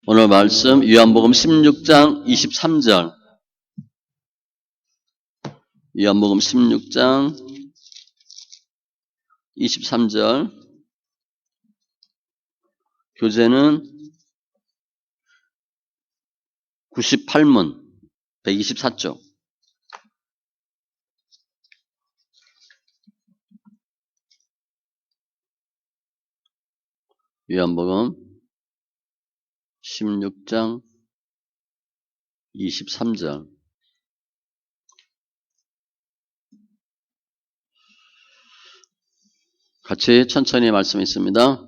오늘 말씀 요한복음 16장 23절. 요한복음 16장 23절. 교재는 98문 124쪽. 요한복음 16장 23절. 같이 천천히 말씀있습니다.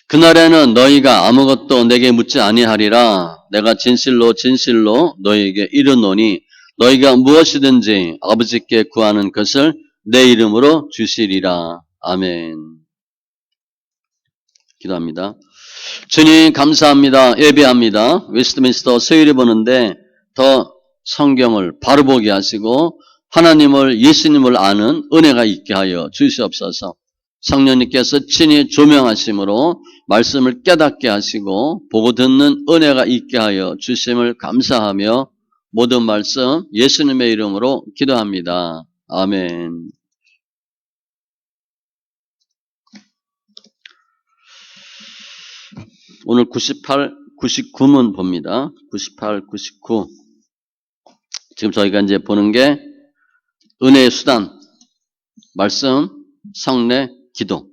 그날에는 너희가 아무것도 내게 묻지 아니하리라. 내가 진실로 진실로 너희에게 이르노니 너희가 무엇이든지 아버지께 구하는 것을 내 이름으로 주시리라. 아멘. 기도합니다. 주님 감사합니다. 예배합니다. 웨스트민스터 수요일에 보는데 더 성경을 바로 보게 하시고 하나님을 예수님을 아는 은혜가 있게 하여 주시옵소서. 성령님께서 친히 조명하심으로 말씀을 깨닫게 하시고 보고 듣는 은혜가 있게 하여 주심을 감사하며 모든 말씀 예수님의 이름으로 기도합니다. 아멘. 오늘 98, 99문 봅니다. 98, 99. 지금 저희가 이제 보는 게 은혜의 수단, 말씀, 성례, 기도.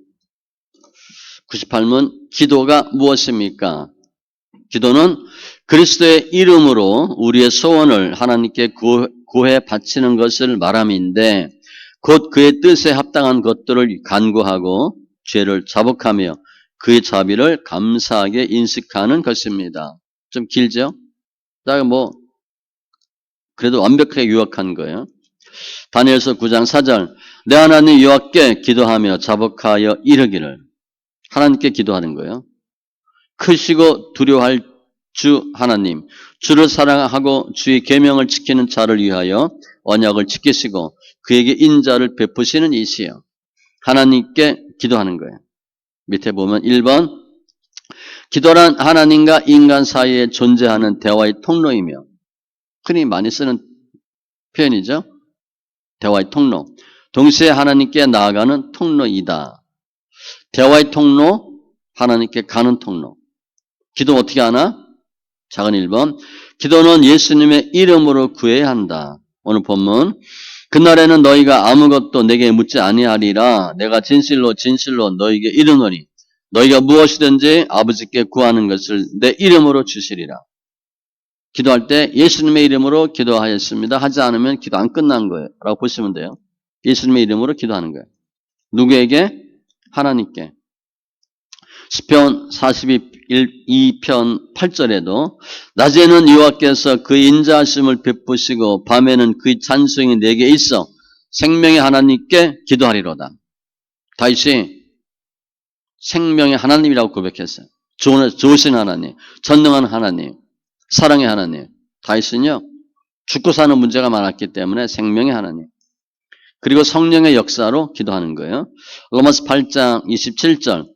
98문, 기도가 무엇입니까? 기도는 그리스도의 이름으로 우리의 소원을 하나님께 구해 바치는 것을 말함인데 곧 그의 뜻에 합당한 것들을 간구하고 죄를 자복하며 그의 자비를 감사하게 인식하는 것입니다. 좀 길죠? 그래도 완벽하게 요약한 거예요. 다니엘서 9장 4절. 내 하나님 여호와께 기도하며 자복하여 이르기를. 하나님께 기도하는 거예요. 크시고 두려워할 주 하나님, 주를 사랑하고 주의 계명을 지키는 자를 위하여 언약을 지키시고 그에게 인자를 베푸시는 이시여. 하나님께 기도하는 거예요. 밑에 보면 1번, 기도란 하나님과 인간 사이에 존재하는 대화의 통로이며, 흔히 많이 쓰는 표현이죠. 대화의 통로. 동시에 하나님께 나아가는 통로이다. 대화의 통로, 하나님께 가는 통로. 기도 어떻게 하나? 작은 1번, 기도는 예수님의 이름으로 구해야 한다. 오늘 본문, 그날에는 너희가 아무것도 내게 묻지 아니하리라. 내가 진실로 진실로 너희에게 이르노니 너희가 무엇이든지 아버지께 구하는 것을 내 이름으로 주시리라. 기도할 때 예수님의 이름으로 기도하였습니다. 하지 않으면 기도 안 끝난 거예요. 라고 보시면 돼요. 예수님의 이름으로 기도하는 거예요. 누구에게? 하나님께. 시편 42편 8절에도 낮에는 여호와께서 그의 인자하심을 베푸시고 밤에는 그의 찬송이 내게 있어 생명의 하나님께 기도하리로다. 다윗이 생명의 하나님이라고 고백했어요. 좋으신 하나님, 전능한 하나님, 사랑의 하나님. 다윗은요, 죽고 사는 문제가 많았기 때문에 생명의 하나님. 그리고 성령의 역사로 기도하는 거예요. 로마서 8장 27절.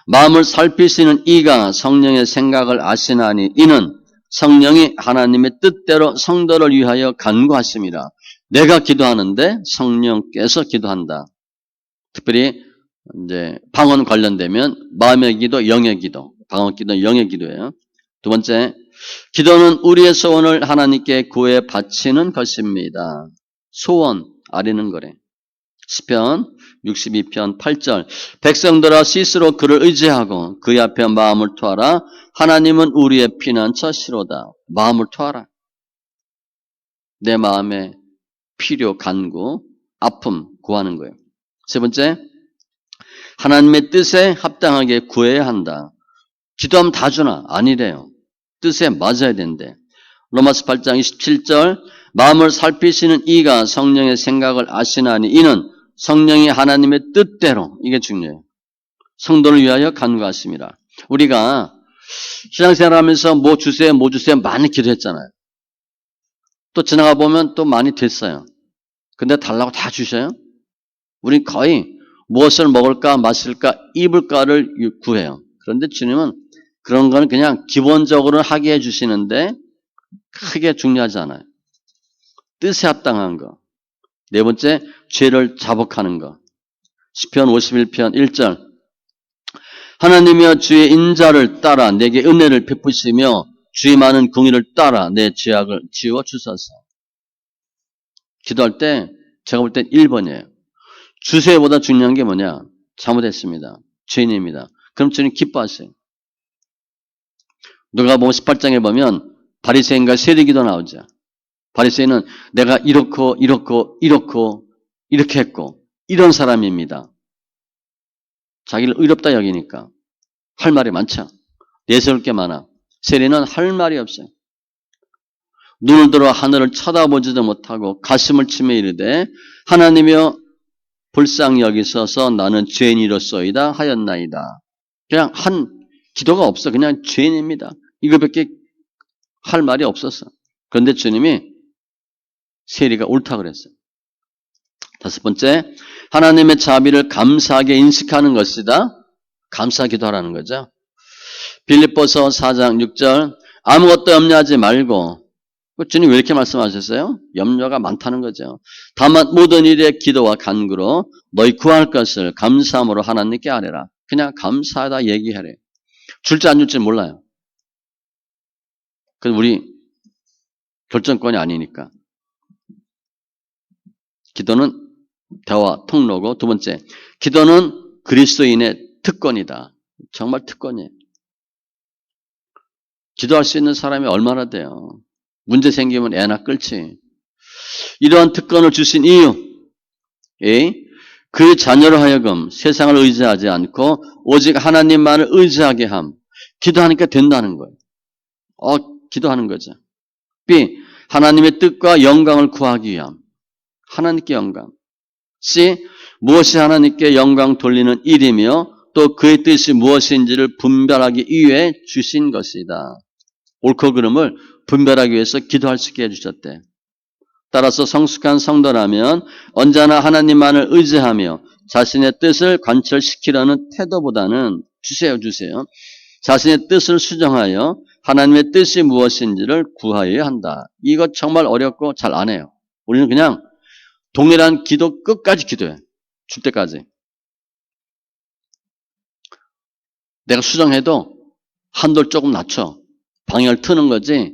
마음을 살피시는 이가 성령의 생각을 아시나니 이는 성령이 하나님의 뜻대로 성도를 위하여 간구하심이라. 내가 기도하는데 성령께서 기도한다. 특별히 이제 방언 관련되면 마음의 기도, 영의 기도, 방언 기도, 영의 기도예요. 두 번째, 기도는 우리의 소원을 하나님께 구해 바치는 것입니다. 소원, 아뢰는 거래. 시편 62편 8절. 백성들아 스스로 그를 의지하고 그의 앞에 마음을 토하라. 하나님은 우리의 피난처시로다. 마음을 토하라. 내 마음의 필요, 간구, 아픔 구하는 거예요. 세 번째, 하나님의 뜻에 합당하게 구해야 한다. 기도하면 다 주나? 아니래요. 뜻에 맞아야 된대. 로마서 8장 27절. 마음을 살피시는 이가 성령의 생각을 아시나니 이는 성령이 하나님의 뜻대로, 이게 중요해요. 성도를 위하여 간구하심이라. 우리가 신앙생활하면서 뭐 주세요 많이 기도했잖아요. 또 지나가 보면 또 많이 됐어요. 근데 달라고 다 주셔요? 우린 거의 무엇을 먹을까 마실까 입을까를 구해요. 그런데 주님은 그런 건 그냥 기본적으로 하게 해주시는데 크게 중요하지 않아요. 뜻에 합당한 거. 네 번째, 죄를 자복하는 거. 시편 51편 1절. 하나님이여 주의 인자를 따라 내게 은혜를 베푸시며 주의 많은 공의를 따라 내 죄악을 지워 주소서. 기도할 때 제가 볼 땐 1번이에요. 주세보다 중요한 게 뭐냐? 잘못했습니다. 죄인입니다. 그럼 주님 기뻐하세요. 누가복음 18장에 보면 바리새인과 세리기도 나오죠. 바리새인은 내가 이렇고 이렇게 했고 이런 사람입니다. 자기를 의롭다 여기니까 할 말이 많죠. 내세울 게 많아. 세리는 할 말이 없어요. 눈을 들어 하늘을 쳐다보지도 못하고 가슴을 치며 이르되 하나님이여 불쌍히 여기소서 나는 죄인이로소이다 하였나이다. 그냥 한 기도가 없어. 그냥 죄인입니다. 이거밖에 할 말이 없었어. 그런데 주님이 세리가 옳다 그랬어요. 다섯 번째, 하나님의 자비를 감사하게 인식하는 것이다. 감사 기도하라는 거죠. 빌립보서 4장 6절 아무것도 염려하지 말고 주님 왜 이렇게 말씀하셨어요? 염려가 많다는 거죠. 다만 모든 일에 기도와 간구로 너희 구할 것을 감사함으로 하나님께 아뢰라. 그냥 감사하다 얘기하래. 줄지 안 줄지 몰라요. 그건 우리 결정권이 아니니까. 기도는 대화 통로고 두 번째, 기도는 그리스도인의 특권이다. 정말 특권이에요. 기도할 수 있는 사람이 얼마나 돼요. 문제 생기면 애나 끌지. 이러한 특권을 주신 이유, 그 자녀로 하여금 세상을 의지하지 않고 오직 하나님만을 의지하게 함. 기도하니까 된다는 거예요. 기도하는 거죠. B, 하나님의 뜻과 영광을 구하기 위함. 하나님께 영광. C, 무엇이 하나님께 영광 돌리는 일이며 또 그의 뜻이 무엇인지를 분별하기 위해 주신 것이다. 옳고 그름을 분별하기 위해서 기도할 수 있게 해주셨대. 따라서 성숙한 성도라면 언제나 하나님만을 의지하며 자신의 뜻을 관철시키려는 태도보다는 주세요. 자신의 뜻을 수정하여 하나님의 뜻이 무엇인지를 구하여야 한다. 이거 정말 어렵고 잘 안 해요. 우리는 그냥 동일한 기도 끝까지 기도해. 줄 때까지. 내가 수정해도 한도를 조금 낮춰. 방향을 트는 거지.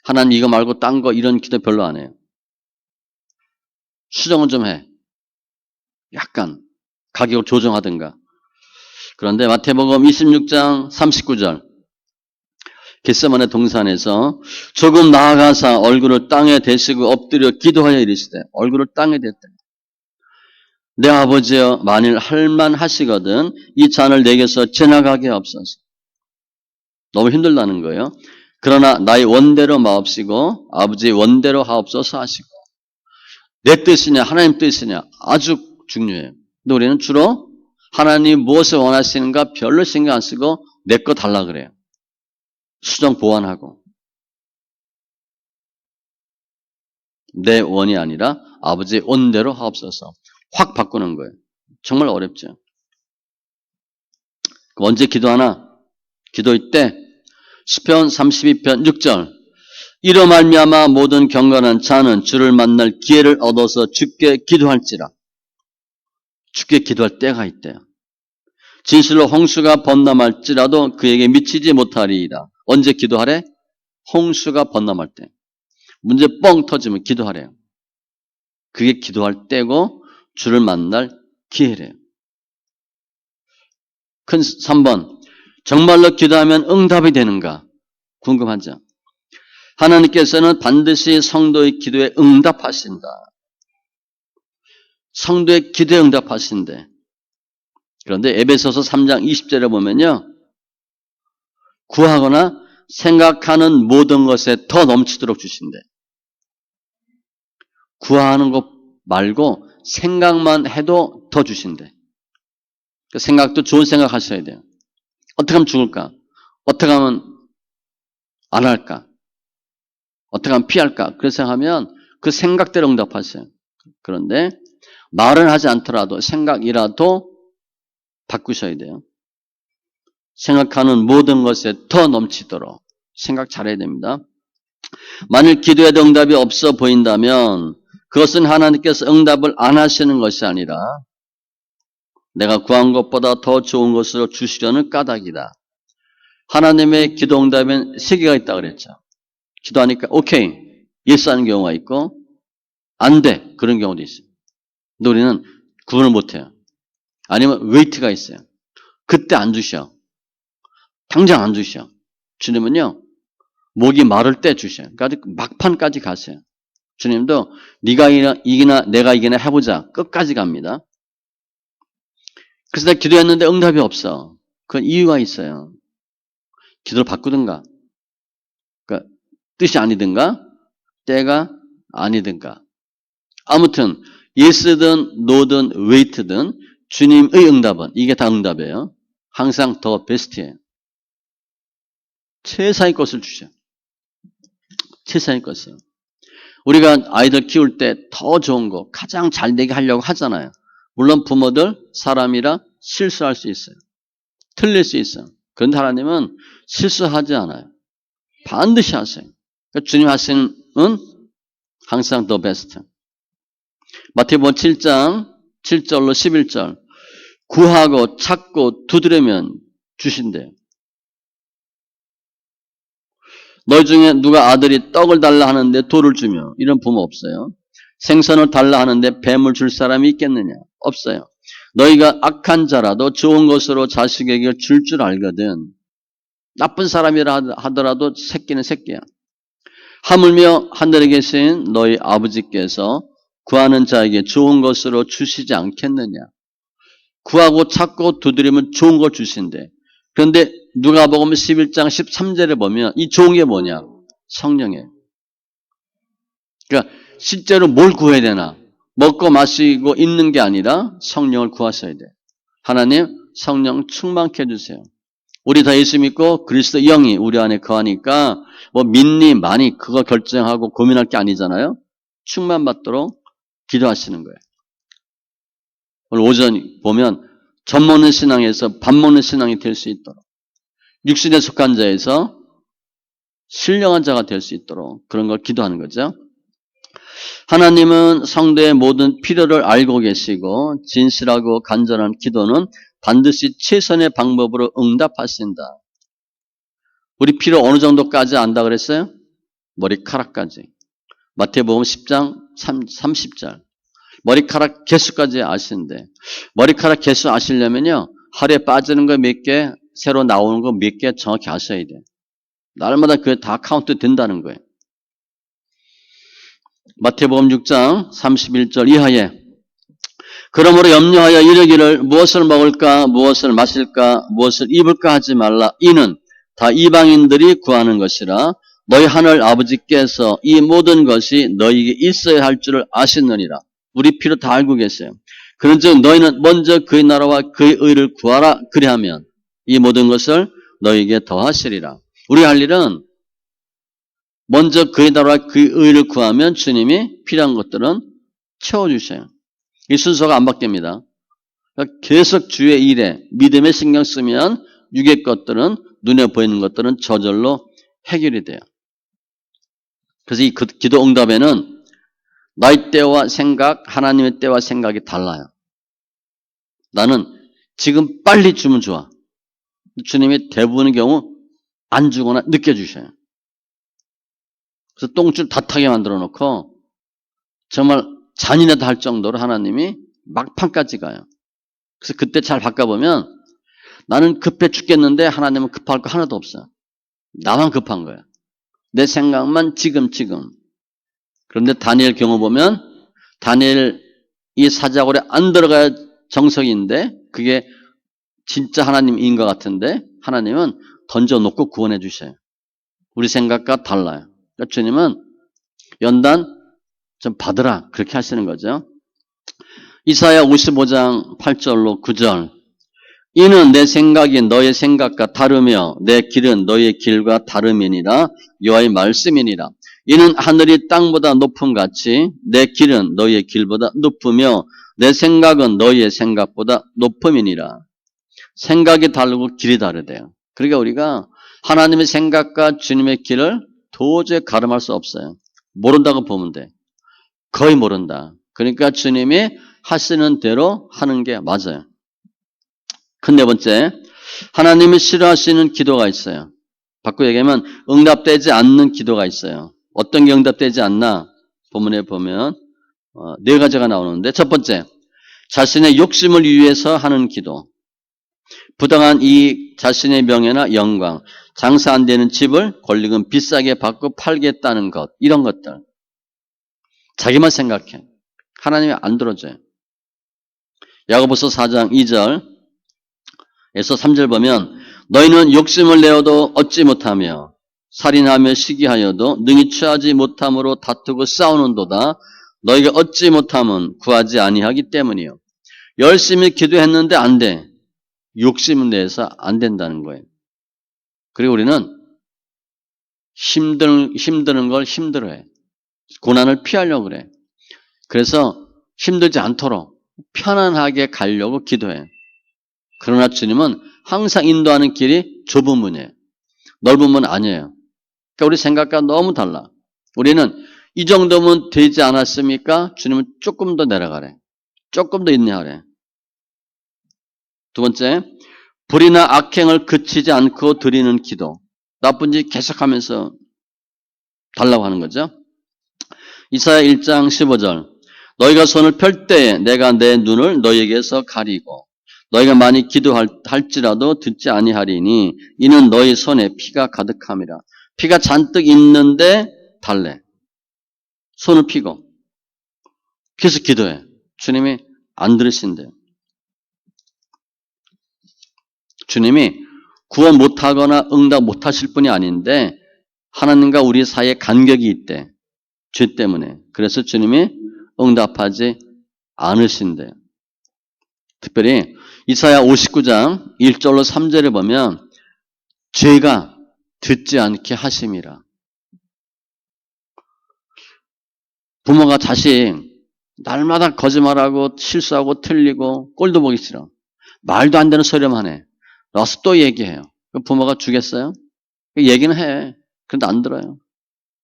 하나님 이거 말고 딴 거 이런 기도 별로 안 해요. 수정은 좀 해. 약간 가격을 조정하든가. 그런데 마태복음 26장 39절 겟세마네 동산에서 조금 나아가사 얼굴을 땅에 대시고 엎드려 기도하여 이르시되 얼굴을 땅에 댔대. 내 아버지여 만일 할만하시거든 이 잔을 내게서 지나가게 하옵소서. 너무 힘들다는 거예요. 그러나 나의 원대로 마옵시고 아버지의 원대로 하옵소서 하시고 내 뜻이냐 하나님 뜻이냐 아주 중요해요. 근데 우리는 주로 하나님 무엇을 원하시는가 별로 신경 안 쓰고 내 거 달라 그래요. 수정 보완하고 내 원이 아니라 아버지의 원대로 하옵소서. 확 바꾸는 거예요. 정말 어렵죠. 그럼 언제 기도하나? 기도할 때 시편 32편 6절 이로 말미암아 모든 경건한 자는 주를 만날 기회를 얻어서 주께 기도할지라. 주께 기도할 때가 있대요. 진실로 홍수가 번남할지라도 그에게 미치지 못하리이다. 언제 기도하래? 홍수가 번남할 때. 문제 뻥 터지면 기도하래요. 그게 기도할 때고 주를 만날 기회래요. 큰 3번. 정말로 기도하면 응답이 되는가? 궁금하죠? 하나님께서는 반드시 성도의 기도에 응답하신다. 성도의 기도에 응답하신대. 그런데 에베소서 3장 20절에 보면요. 구하거나 생각하는 모든 것에 더 넘치도록 주신대. 구하는 것 말고 생각만 해도 더 주신대. 그 생각도 좋은 생각 하셔야 돼요. 어떻게 하면 죽을까? 어떻게 하면 안 할까? 어떻게 하면 피할까? 그렇게 생각하면 그 생각대로 응답하세요. 그런데 말은 하지 않더라도 생각이라도 바꾸셔야 돼요. 생각하는 모든 것에 더 넘치도록 생각 잘해야 됩니다. 만일 기도에도 응답이 없어 보인다면 그것은 하나님께서 응답을 안 하시는 것이 아니라 내가 구한 것보다 더 좋은 것으로 주시려는 까닭이다. 하나님의 기도 응답엔 세 개가 있다고 그랬죠. 기도하니까 오케이, 예스 하는 경우가 있고 안 돼, 그런 경우도 있어요. 근데 우리는 구분을 못해요. 아니면 웨이트가 있어요. 그때 안 주셔. 당장 안 주셔. 주님은요, 목이 마를 때 주셔. 그러니까 막판까지 가세요. 주님도 네가 이기나 내가 이기나 해보자. 끝까지 갑니다. 그래서 내가 기도했는데 응답이 없어. 그건 이유가 있어요. 기도를 바꾸든가, 그러니까 뜻이 아니든가, 때가 아니든가. 아무튼 예스든 노든 웨이트든 주님의 응답은 이게 다 응답이에요. 항상 더 베스트예요. 최상의 것을 주셔. 최상의 것을. 우리가 아이들 키울 때 더 좋은 거, 가장 잘 되게 하려고 하잖아요. 물론 부모들, 사람이라 실수할 수 있어요. 틀릴 수 있어요. 그런데 하나님은 실수하지 않아요. 반드시 하세요. 그러니까 주님 하시는 항상 더 베스트. 마태복음 7장 7절로 11절. 구하고 찾고 두드리면 주신대요. 너희 중에 누가 아들이 떡을 달라 하는데 돌을 주며, 이런 부모 없어요. 생선을 달라 하는데 뱀을 줄 사람이 있겠느냐? 없어요. 너희가 악한 자라도 좋은 것으로 자식에게 줄 줄 알거든. 나쁜 사람이라 하더라도 새끼는 새끼야. 하물며 하늘에 계신 너희 아버지께서 구하는 자에게 좋은 것으로 주시지 않겠느냐? 구하고 찾고 두드리면 좋은 걸 주신대. 그런데 누가복음 11장 13절에 보면 이 좋은 게 뭐냐? 성령이에요. 그러니까 실제로 뭘 구해야 되나? 먹고 마시고 있는 게 아니라 성령을 구하셔야 돼. 하나님 성령 충만케 해주세요. 우리 다 예수 믿고 그리스도 영이 우리 안에 거하니까 뭐 믿니 많이 그거 결정하고 고민할 게 아니잖아요. 충만받도록 기도하시는 거예요. 오늘 오전 보면 젖 먹는 신앙에서 밥 먹는 신앙이 될 수 있도록, 육신에 속한 자에서 신령한 자가 될 수 있도록 그런 걸 기도하는 거죠. 하나님은 성도의 모든 필요를 알고 계시고 진실하고 간절한 기도는 반드시 최선의 방법으로 응답하신다. 우리 필요 어느 정도까지 안다 그랬어요? 머리카락까지. 마태복음 10장 30절. 머리카락 개수까지 아시는데, 머리카락 개수 아시려면요, 하루에 빠지는 거 몇 개, 새로 나오는 거 몇 개 정확히 아셔야 돼요. 날마다 그게 다 카운트 된다는 거예요. 마태복음 6장 31절 이하에 그러므로 염려하여 이르기를 무엇을 먹을까 무엇을 마실까 무엇을 입을까 하지 말라. 이는 다 이방인들이 구하는 것이라. 너희 하늘 아버지께서 이 모든 것이 너희에게 있어야 할 줄을 아시느니라. 우리 필요 다 알고 계세요. 그런즉 너희는 먼저 그의 나라와 그의 의를 구하라. 그리하면 이 모든 것을 너희에게 더하시리라. 우리 할 일은 먼저 그의 나라와 그의 의를 구하면 주님이 필요한 것들은 채워주셔요. 이 순서가 안 바뀝니다. 계속 주의 일에 믿음에 신경 쓰면 육의 것들은, 눈에 보이는 것들은 저절로 해결이 돼요. 그래서 이 기도 응답에는 나의 때와 생각, 하나님의 때와 생각이 달라요. 나는 지금 빨리 주면 좋아. 주님이 대부분의 경우 안 주거나 늦게 주셔요. 그래서 똥줄 다 타게 만들어 놓고 정말 잔인하다 할 정도로 하나님이 막판까지 가요. 그래서 그때 잘 바꿔보면 나는 급해 죽겠는데 하나님은 급할 거 하나도 없어. 나만 급한 거야. 내 생각만 지금. 그런데 다니엘 경우 보면 다니엘 이 사자굴에 안 들어가야 정석인데 그게 진짜 하나님인 것 같은데 하나님은 던져놓고 구원해 주셔요. 우리 생각과 달라요. 그러니까 주님은 연단 좀 받으라 그렇게 하시는 거죠. 이사야 55장 8절로 9절. 이는 내 생각이 너의 생각과 다르며 내 길은 너의 길과 다름이니라. 여호와의 말씀이니라. 이는 하늘이 땅보다 높음 같이 내 길은 너의 길보다 높으며 내 생각은 너의 생각보다 높음이니라. 생각이 다르고 길이 다르대요. 그러니까 우리가 하나님의 생각과 주님의 길을 도저히 가름할 수 없어요. 모른다고 보면 돼. 거의 모른다. 그러니까 주님이 하시는 대로 하는 게 맞아요. 큰 네 번째, 하나님이 싫어하시는 기도가 있어요. 바꾸어 얘기하면 응답되지 않는 기도가 있어요. 어떤 게 응답되지 않나? 본문에 보면 네 가지가 나오는데, 첫 번째, 자신의 욕심을 위해서 하는 기도. 부당한 이익, 자신의 명예나 영광, 장사 안 되는 집을 권리금 비싸게 받고 팔겠다는 것, 이런 것들. 자기만 생각해. 하나님이 안 들어줘요. 야고보서 4장 2절에서 3절 보면 너희는 욕심을 내어도 얻지 못하며 살인하며 시기하여도 능히 취하지 못함으로 다투고 싸우는도다. 너희가 얻지 못함은 구하지 아니하기 때문이요. 열심히 기도했는데 안 돼. 욕심을 내서 안 된다는 거예요. 그리고 우리는 힘드는 걸 힘들어해. 고난을 피하려고 그래. 그래서 힘들지 않도록 편안하게 가려고 기도해. 그러나 주님은 항상 인도하는 길이 좁은 문이에요. 넓은 문 아니에요. 그러니까 우리 생각과 너무 달라. 우리는 이 정도면 되지 않았습니까? 주님은 조금 더 내려가래. 조금 더 인내하래. 두 번째, 불의나 악행을 그치지 않고 드리는 기도. 나쁜 짓 계속하면서 달라고 하는 거죠. 이사야 1장 15절. 너희가 손을 펼 때에 내가 내 눈을 너희에게서 가리고 너희가 많이 기도할지라도 듣지 아니하리니 이는 너희 손에 피가 가득함이라. 피가 잔뜩 있는데 달래. 손을 피고 계속 기도해. 주님이 안 들으신대요. 주님이 구원 못하거나 응답 못하실 분이 아닌데 하나님과 우리 사이에 간격이 있대. 죄 때문에. 그래서 주님이 응답하지 않으신대요. 특별히 이사야 59장 1절로 3절에 보면 죄가 듣지 않게 하심이라. 부모가 자식 날마다 거짓말하고 실수하고 틀리고 꼴도 보기 싫어. 말도 안 되는 소리만 해. 나와서 또 얘기해요. 부모가 주겠어요? 얘기는 해. 그런데 안 들어요.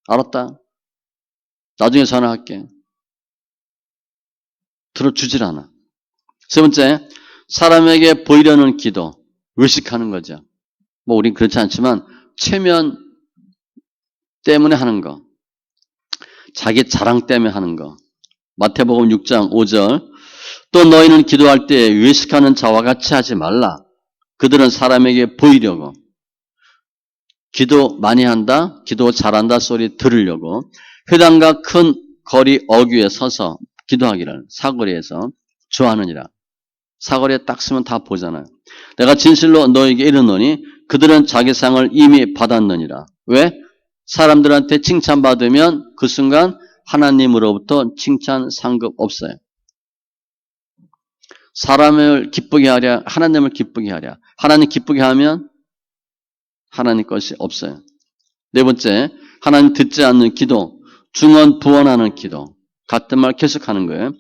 알았다. 나중에 전화할게. 들어주질 않아. 세 번째, 사람에게 보이려는 기도, 외식하는 거죠. 뭐 우린 그렇지 않지만 체면 때문에 하는 거, 자기 자랑 때문에 하는 거. 마태복음 6장 5절. 또 너희는 기도할 때 외식하는 자와 같이 하지 말라. 그들은 사람에게 보이려고. 기도 많이 한다, 기도 잘한다 소리 들으려고 회당과 큰 거리 어귀에 서서 기도하기를 사거리에서 좋아하느니라. 사거리에 딱 쓰면 다 보잖아요. 내가 진실로 너에게 이르노니 그들은 자기 상을 이미 받았느니라. 왜? 사람들한테 칭찬받으면 그 순간 하나님으로부터 칭찬 상급 없어요. 사람을 기쁘게 하랴, 하나님을 기쁘게 하랴. 하나님 기쁘게 하면 하나님 것이 없어요. 네 번째, 하나님 듣지 않는 기도, 중언부언하는 기도. 같은 말 계속하는 거예요.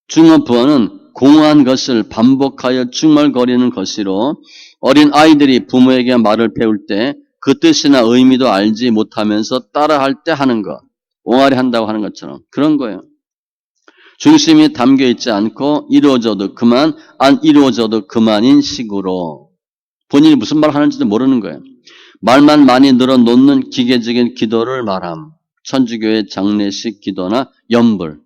중언부언은 공허한 것을 반복하여 중얼거리는 것이로 어린 아이들이 부모에게 말을 배울 때 그 뜻이나 의미도 알지 못하면서 따라할 때 하는 것. 옹알이 한다고 하는 것처럼 그런 거예요. 중심이 담겨 있지 않고 이루어져도 그만, 안 이루어져도 그만인 식으로 본인이 무슨 말 하는지도 모르는 거예요. 말만 많이 늘어놓는 기계적인 기도를 말함. 천주교의 장례식 기도나 연불.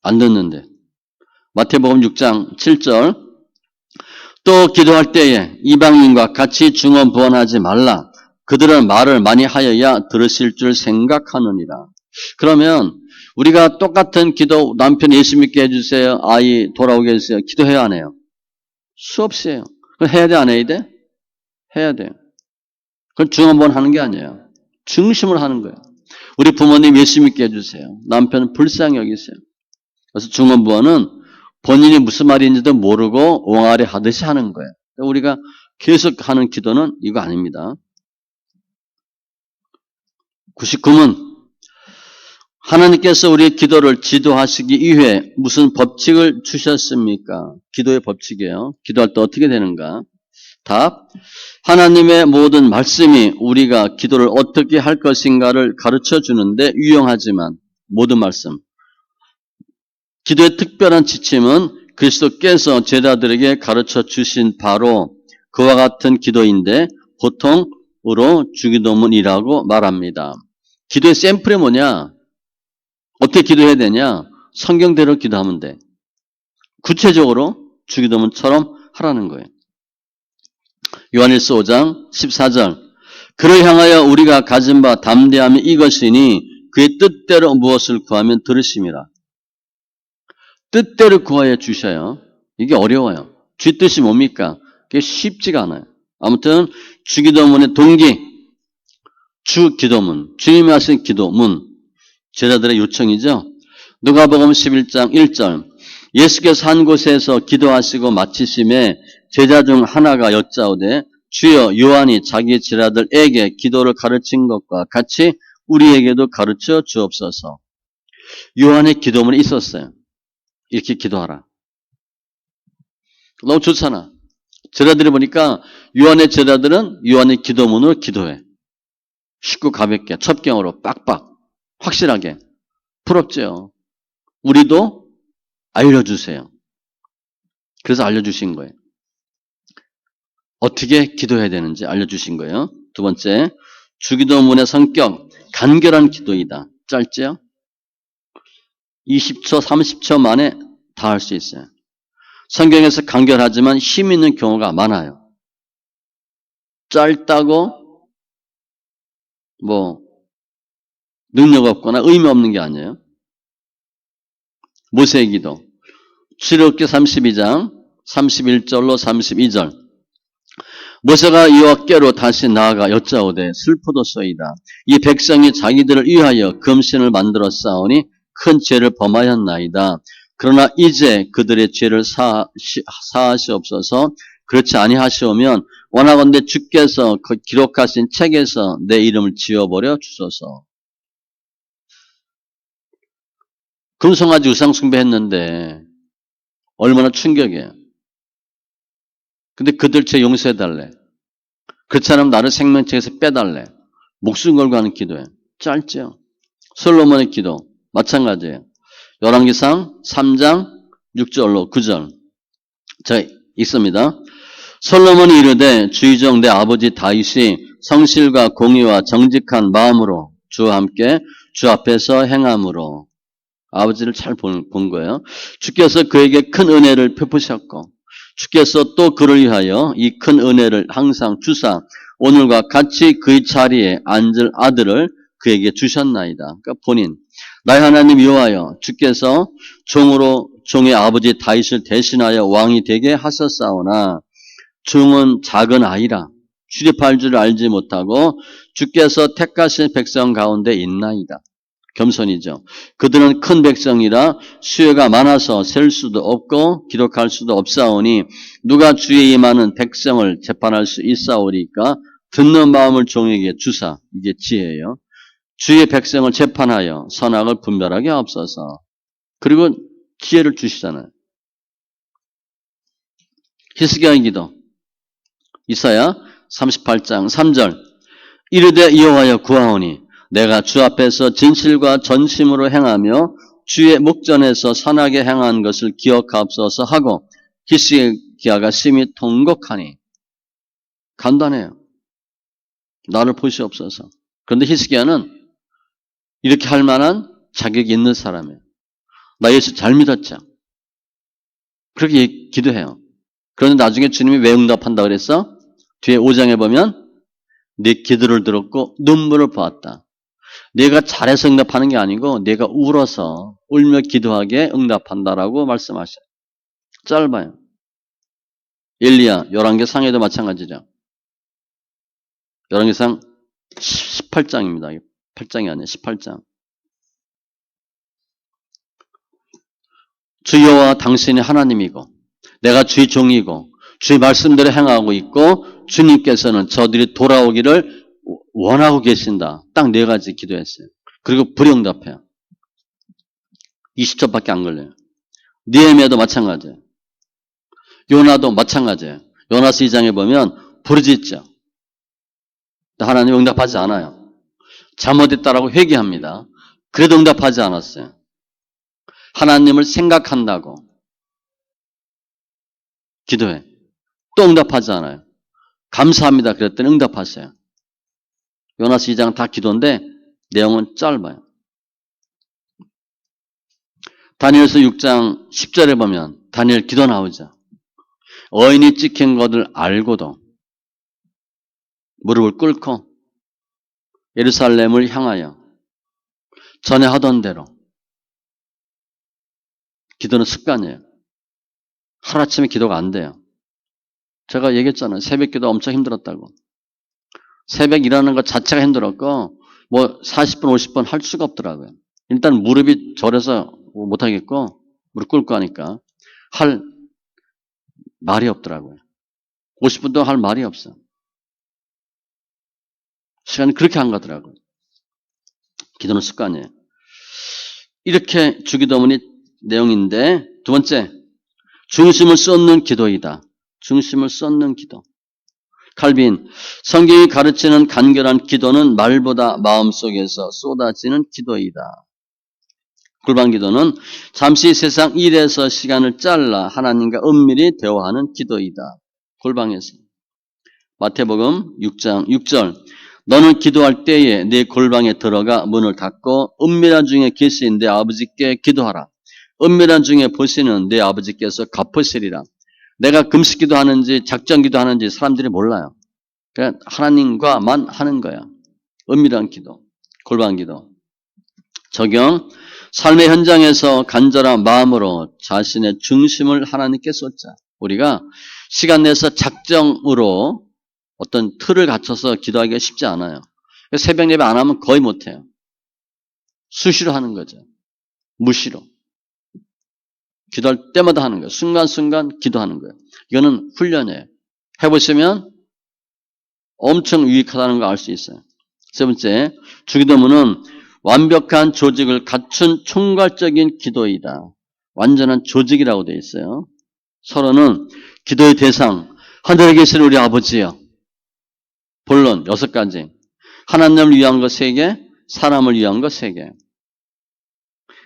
안 듣는데. 마태복음 6장 7절. 또 기도할 때에 이방인과 같이 중언부언하지 말라. 그들은 말을 많이 하여야 들으실 줄 생각하느니라. 그러면 우리가 똑같은 기도, 남편 예수 믿게 해주세요, 아이 돌아오게 해주세요, 기도해야 안 해요? 수없이 해요. 해야 돼, 안 해야 돼? 해야 돼요. 그건 중언부언하는 게 아니에요. 중심을 하는 거예요. 우리 부모님 예수 믿게 해주세요. 남편은 불쌍히 여기세요. 그래서 중언부언은 본인이 무슨 말인지도 모르고 옹알이 하듯이 하는 거예요. 우리가 계속 하는 기도는 이거 아닙니다. 99문. 하나님께서 우리의 기도를 지도하시기 위해 무슨 법칙을 주셨습니까? 기도의 법칙이에요. 기도할 때 어떻게 되는가? 답. 하나님의 모든 말씀이 우리가 기도를 어떻게 할 것인가를 가르쳐 주는데 유용하지만 모든 말씀. 기도의 특별한 지침은 그리스도께서 제자들에게 가르쳐 주신 바로 그와 같은 기도인데 보통으로 주기도문이라고 말합니다. 기도의 샘플이 뭐냐? 어떻게 기도해야 되냐? 성경대로 기도하면 돼. 구체적으로 주기도문처럼 하라는 거예요. 요한일서 5장 14절 그를 향하여 우리가 가진 바 담대함이 이것이니 그의 뜻대로 무엇을 구하면 들으심이라. 뜻대로 구하여 주셔요. 이게 어려워요. 주 뜻이 뭡니까? 그게 쉽지가 않아요. 아무튼 주기도문의 동기, 주기도문, 주님이 하신 기도문, 제자들의 요청이죠. 누가복음 11장 1절 예수께서 한 곳에서 기도하시고 마치심에 제자 중 하나가 여짜오되 주여 요한이 자기 제자들에게 기도를 가르친 것과 같이 우리에게도 가르쳐 주옵소서. 요한의 기도문이 있었어요. 이렇게 기도하라. 너무 좋잖아. 제자들이 보니까 요한의 제자들은 요한의 기도문으로 기도해. 쉽고 가볍게 첩경으로 빡빡 확실하게. 부럽죠. 우리도 알려주세요. 그래서 알려주신 거예요. 어떻게 기도해야 되는지 알려주신 거예요. 두 번째, 주기도문의 성격, 간결한 기도이다. 짧죠? 20초, 30초 만에 다 할 수 있어요. 성경에서 간결하지만 힘 있는 경우가 많아요. 짧다고 능력 없거나 의미 없는 게 아니에요. 모세의 기도. 출애굽기 32장 31절로 32절. 모세가 여호와께로 다시 나아가 여짜오되 슬프도소이다. 이 백성이 자기들을 위하여 금신을 만들어 싸우니 큰 죄를 범하였나이다. 그러나 이제 그들의 죄를 사하시옵소서. 그렇지 아니하시오면 원하건대 주께서 그 기록하신 책에서 내 이름을 지워버려 주소서. 금송아지 우상 숭배했는데 얼마나 충격이에요. 근데 그들 죄 용서해달래. 그렇지 않으면 나를 생명책에서 빼달래. 목숨 걸고 하는 기도예요. 짧죠. 솔로몬의 기도 마찬가지예요. 열왕기상 3장 6절로 9절. 자, 읽습니다. 솔로몬이 이르되 주의종 내 아버지 다윗이 성실과 공의와 정직한 마음으로 주와 함께 주 앞에서 행함으로 아버지를 잘 본 거예요. 주께서 그에게 큰 은혜를 베푸셨고 주께서 또 그를 위하여 이 큰 은혜를 항상 주사 오늘과 같이 그의 자리에 앉을 아들을 그에게 주셨나이다. 그러니까 본인 나의 하나님 여호와여 주께서 종으로 종의 아버지 다윗을 대신하여 왕이 되게 하셨사오나 종은 작은 아이라 출입할 줄 알지 못하고 주께서 택하신 백성 가운데 있나이다. 겸손이죠. 그들은 큰 백성이라 수요가 많아서 셀 수도 없고 기록할 수도 없사오니 누가 주의 임하는 백성을 재판할 수 있사오리까 듣는 마음을 종에게 주사. 이게 지혜예요. 주의 백성을 재판하여 선악을 분별하게 하옵소서. 그리고 지혜를 주시잖아요. 히스기야의 기도. 이사야 38장 3절. 이르되 여호와여 구하오니 내가 주 앞에서 진실과 전심으로 행하며 주의 목전에서 선하게 행한 것을 기억하옵소서 하고 히스기야가 심히 통곡하니. 간단해요. 나를 보시옵소서. 그런데 히스기야는 이렇게 할 만한 자격이 있는 사람이에요. 나 예수 잘 믿었죠. 그렇게 기도해요. 그런데 나중에 주님이 왜 응답한다 그랬어? 뒤에 5장에 보면 네 기도를 들었고 눈물을 보았다. 내가 잘해서 응답하는 게 아니고 내가 울어서 울며 기도하게 응답한다라고 말씀하셔요. 짧아요. 엘리야 열왕기상에도 마찬가지죠. 열왕기상 18장입니다. 8장이 아니에요. 18장. 주 여호와 당신이 하나님이고 내가 주의 종이고 주의 말씀대로 행하고 있고 주님께서는 저들이 돌아오기를 원하고 계신다. 딱 네 가지 기도했어요. 그리고 불응답해요. 20초밖에 안 걸려요. 느헤미야도 마찬가지예요. 요나도 마찬가지예요. 요나스 2장에 보면 부르짖죠. 하나님 응답하지 않아요. 잘못했다라고 회개합니다. 그래도 응답하지 않았어요. 하나님을 생각한다고 기도해. 또 응답하지 않아요. 감사합니다. 그랬더니 응답하세요. 요나스 2장 다 기도인데 내용은 짧아요. 다니엘서 6장 10절에 보면 다니엘 기도 나오죠. 어인이 찍힌 것을 알고도 무릎을 꿇고 예루살렘을 향하여 전에 하던 대로 기도는 습관이에요. 하루아침에 기도가 안 돼요. 제가 얘기했잖아요. 새벽 기도 엄청 힘들었다고. 새벽 일하는 것 자체가 힘들었고 뭐 40분 50분 할 수가 없더라고요. 일단 무릎이 절해서 못하겠고 무릎 꿇고 하니까 할 말이 없더라고요. 50분 동안 할 말이 없어. 시간이 그렇게 안 가더라고요. 기도는 습관이에요. 이렇게 주기도문이 내용인데 두 번째, 중심을 쏟는 기도이다. 중심을 쏟는 기도. 칼빈, 성경이 가르치는 간결한 기도는 말보다 마음속에서 쏟아지는 기도이다. 굴방 기도는 잠시 세상 일에서 시간을 잘라 하나님과 은밀히 대화하는 기도이다. 골방에서. 마태복음 6장 6절. 너는 기도할 때에 네 골방에 들어가 문을 닫고 은밀한 중에 계신 내 아버지께 기도하라. 은밀한 중에 보시는 내 아버지께서 갚으시리라. 내가 금식 기도하는지 작정 기도하는지 사람들이 몰라요. 그냥 하나님과만 하는 거야. 은밀한 기도, 골방 기도. 적용. 삶의 현장에서 간절한 마음으로 자신의 중심을 하나님께 쏟자. 우리가 시간 내서 작정으로 어떤 틀을 갖춰서 기도하기가 쉽지 않아요. 새벽 예배 안 하면 거의 못해요. 수시로 하는 거죠. 무시로. 기도할 때마다 하는 거예요. 순간순간 기도하는 거예요. 이거는 훈련이에요. 해보시면 엄청 유익하다는 걸 알 수 있어요. 세 번째, 주기도문은 완벽한 조직을 갖춘 총괄적인 기도이다. 완전한 조직이라고 되어 있어요. 서로는 기도의 대상, 하늘에 계신 우리 아버지요. 본론 6가지. 하나님을 위한 것 3개, 사람을 위한 것 3개.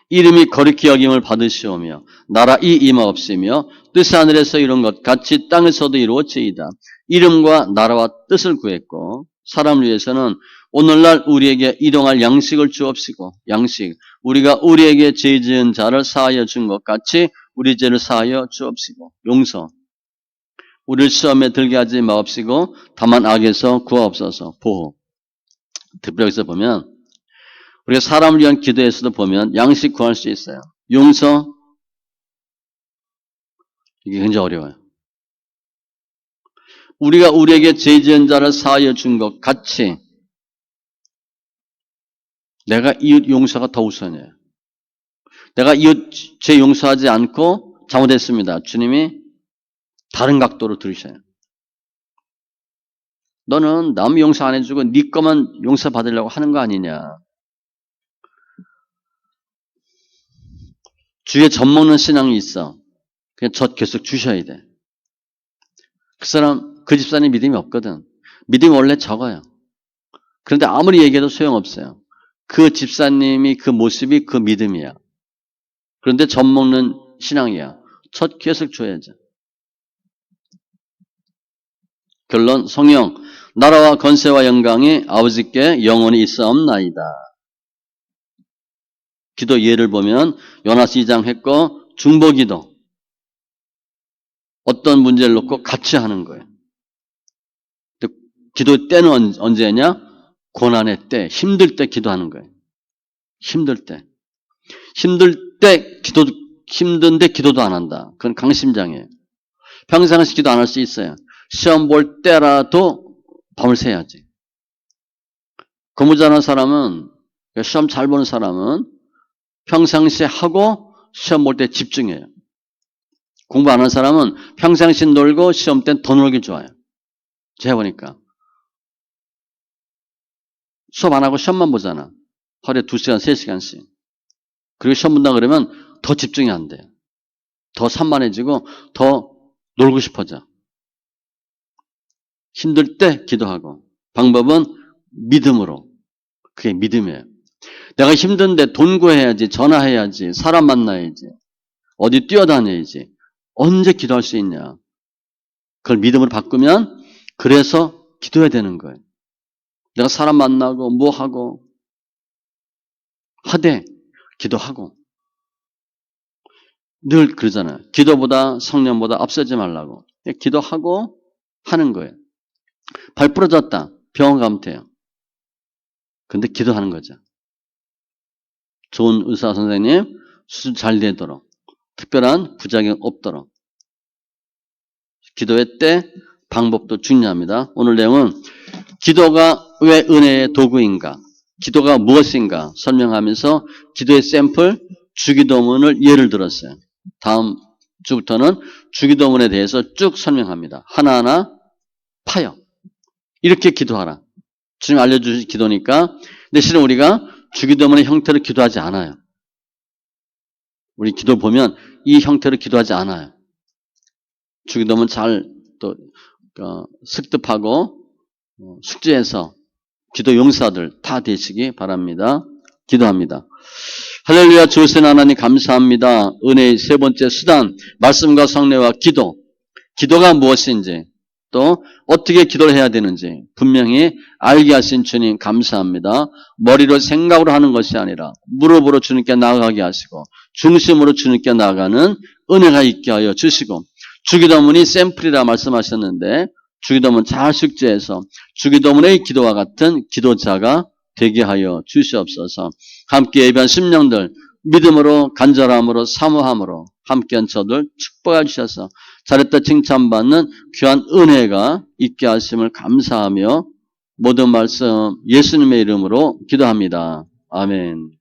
이름이 거룩히 여김을 받으시오며 나라 이 임하옵시며 뜻이 하늘에서 이룬 것 같이 땅에서도 이루어지이다. 이름과 나라와 뜻을 구했고 사람을 위해서는 오늘날 우리에게 일용할 양식을 주옵시고 양식 우리가 우리에게 죄 지은 자를 사하여 준 것 같이 우리 죄를 사하여 주옵시고 용서 우리를 시험에 들게 하지 마옵시고 다만 악에서 구하옵소서 보호. 특별히 여기서 보면 우리가 사람을 위한 기도에서도 보면 양식 구할 수 있어요. 용서 이게 굉장히 어려워요. 우리가 우리에게 죄 지은 자를 사하여 준 것 같이 내가 이웃 용서가 더 우선이에요. 내가 이웃 죄 용서하지 않고 잘못했습니다. 주님이 다른 각도로 들으셔요. 너는 남 용서 안 해주고 네 거만 용서 받으려고 하는 거 아니냐. 주에 젖먹는 신앙이 있어. 그냥 젖 계속 주셔야 돼. 그 사람, 그 집사님 믿음이 없거든. 믿음이 원래 적어요. 그런데 아무리 얘기해도 소용없어요. 그 집사님이 그 모습이 그 믿음이야. 그런데 젖먹는 신앙이야. 젖 계속 줘야죠. 결론, 성령, 나라와 권세와 영광이 아버지께 영원히 있사옵나이다. 기도 예를 보면 요나스 2장 했고 중보기도 어떤 문제를 놓고 같이 하는 거예요. 기도 때는 언제냐? 고난의 때, 힘들 때 기도하는 거예요. 힘들 때. 힘든데 기도도 안 한다. 그건 강심장이에요. 평상시 기도 안 할 수 있어요. 시험 볼 때라도 밤을 새야지. 공부 잘하는 사람은, 시험 잘 보는 사람은 평상시에 하고 시험 볼 때 집중해요. 공부 안 하는 사람은 평상시 놀고 시험 때는 더 놀기 좋아요. 제가 보니까. 수업 안 하고 시험만 보잖아. 하루에 2시간, 3시간씩. 그리고 시험 본다 그러면 더 집중이 안 돼요. 더 산만해지고 더 놀고 싶어져. 힘들 때 기도하고 방법은 믿음으로. 그게 믿음이에요. 내가 힘든데 돈 구해야지, 전화해야지, 사람 만나야지, 어디 뛰어다녀야지. 언제 기도할 수 있냐. 그걸 믿음으로 바꾸면 그래서 기도해야 되는 거예요. 내가 사람 만나고 뭐 하고 하되 기도하고. 늘 그러잖아요. 기도보다 성령보다 앞서지 말라고. 기도하고 하는 거예요. 발 부러졌다. 병원 가면 돼요. 근데 기도하는 거죠. 좋은 의사 선생님 수술 잘 되도록, 특별한 부작용 없도록. 기도회 때 방법도 중요합니다. 오늘 내용은 기도가 왜 은혜의 도구인가, 기도가 무엇인가 설명하면서 기도의 샘플 주기도문을 예를 들었어요. 다음 주부터는 주기도문에 대해서 쭉 설명합니다. 하나하나 파요. 이렇게 기도하라. 주님 알려주신 기도니까. 근데 실은 우리가 주기도문의 형태로 기도하지 않아요. 우리 기도 보면 이 형태로 기도하지 않아요. 주기도문 잘 또 습득하고 숙지해서 기도 용사들 다 되시기 바랍니다. 기도합니다. 할렐루야. 주신 하나님 감사합니다. 은혜의 세 번째 수단, 말씀과 성례와 기도. 기도가 무엇인지 또 어떻게 기도를 해야 되는지 분명히 알게 하신 주님 감사합니다. 머리로 생각으로 하는 것이 아니라 무릎으로 주님께 나아가게 하시고 중심으로 주님께 나아가는 은혜가 있게 하여 주시고, 주기도문이 샘플이라 말씀하셨는데 주기도문 잘 숙지해서 주기도문의 기도와 같은 기도자가 되게 하여 주시옵소서. 함께 예배한 심령들 믿음으로 간절함으로 사모함으로 함께한 저들 축복해 주셔서 잘했다 칭찬받는 귀한 은혜가 있게 하심을 감사하며 모든 말씀 예수님의 이름으로 기도합니다. 아멘.